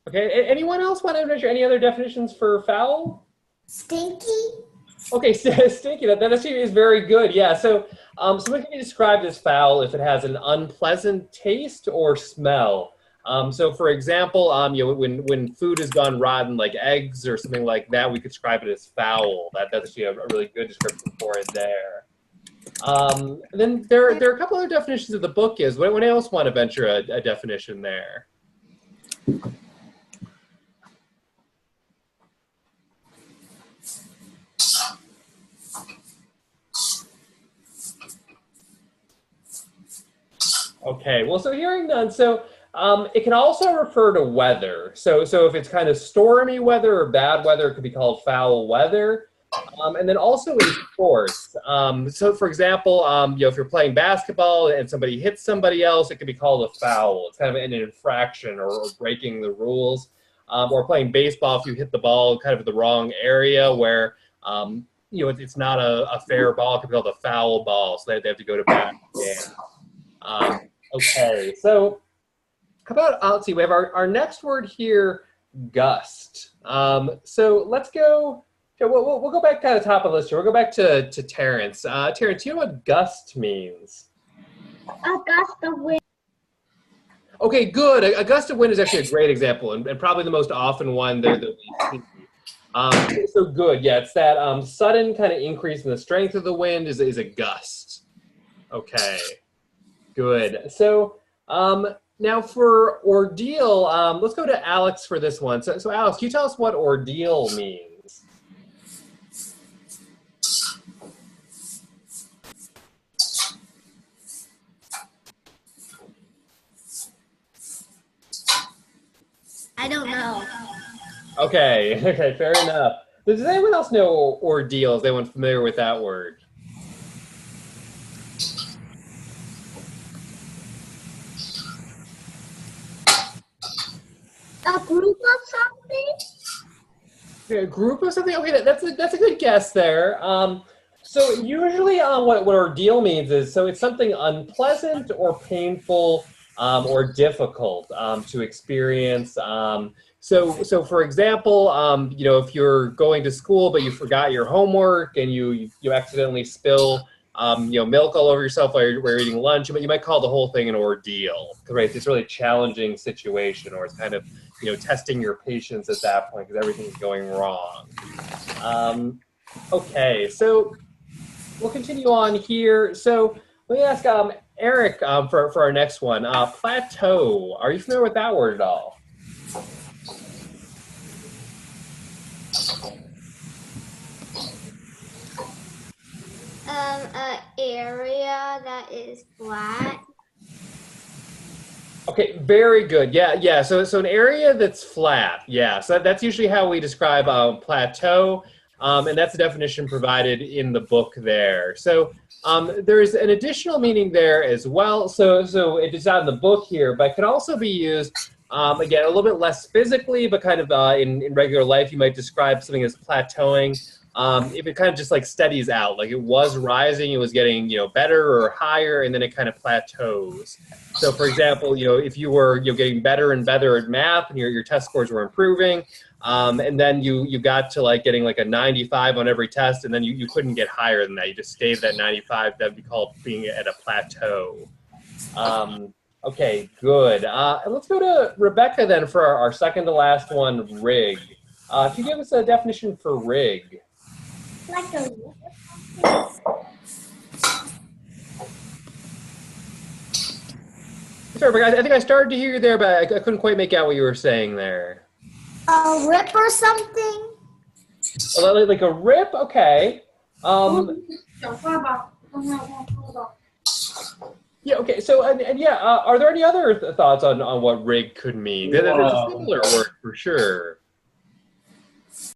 Okay, anyone else want to mention any other definitions for foul? Stinky. Okay, stinky, that actually is very good, yeah. So, something can be described as foul if it has an unpleasant taste or smell. So for example, when food has gone rotten, like eggs or something like that, we could describe it as foul. That's actually a really good description for it there. Then there are a couple other definitions of the book is. What else want to venture a definition there? Okay, well, so hearing none, so it can also refer to weather. So if it's kind of stormy weather or bad weather, it could be called foul weather. And then also in sports. So for example, if you're playing basketball and somebody hits somebody else, it could be called a foul. It's kind of an infraction or breaking the rules. Or playing baseball, if you hit the ball kind of the wrong area where it's not a fair ball, it could be called a foul ball. So they have to go to bat again. Okay, so how about, let's see, we have our next word here, gust. So let's go, we'll go back to the top of the list here. We'll go back to Terrence. Terrence, do you know what gust means? A gust of wind. Okay, good. A gust of wind is actually a great example and probably the most often one that we see. So good, yeah, it's that sudden kind of increase in the strength of the wind is a gust. Okay. Good. So now for ordeal, let's go to Alex for this one. So Alex, can you tell us what ordeal means? I don't know. Okay, fair enough. Does anyone else know ordeal? Is anyone familiar with that word? A group of something? A group of something? Okay, that's a good guess there. So usually what ordeal means is, so it's something unpleasant or painful or difficult to experience. So for example, if you're going to school but you forgot your homework and you accidentally spill milk all over yourself while you're eating lunch, but you might call the whole thing an ordeal, right? It's a really challenging situation, or it's kind of testing your patience at that point because everything's going wrong. Okay, so we'll continue on here. So let me ask Eric for our next one. Plateau. Are you familiar with that word at all? An area that is flat. Okay, very good. Yeah. So an area that's flat. Yeah. So that's usually how we describe plateau, and that's the definition provided in the book there. So there's an additional meaning there as well. So it is not in the book here, but it can also be used again a little bit less physically, but kind of in regular life, you might describe something as plateauing. If it kind of just like steadies out, like it was rising, it was getting better or higher, and then it kind of plateaus. So for example, if you were getting better and better at math, and your test scores were improving, and then you got to like getting like a 95 on every test, and then you couldn't get higher than that. You just stayed at that 95. That'd be called being at a plateau. Okay, good. And let's go to Rebecca then for our second to last one, rig. Can you give us a definition for rig? Like a Sorry, Rebecca, I think I started to hear you there, but I couldn't quite make out what you were saying there. a rip or something? Like a rip? Okay. Yeah, okay. So, and yeah, are there any other thoughts on what rig could mean? There's a similar word for sure.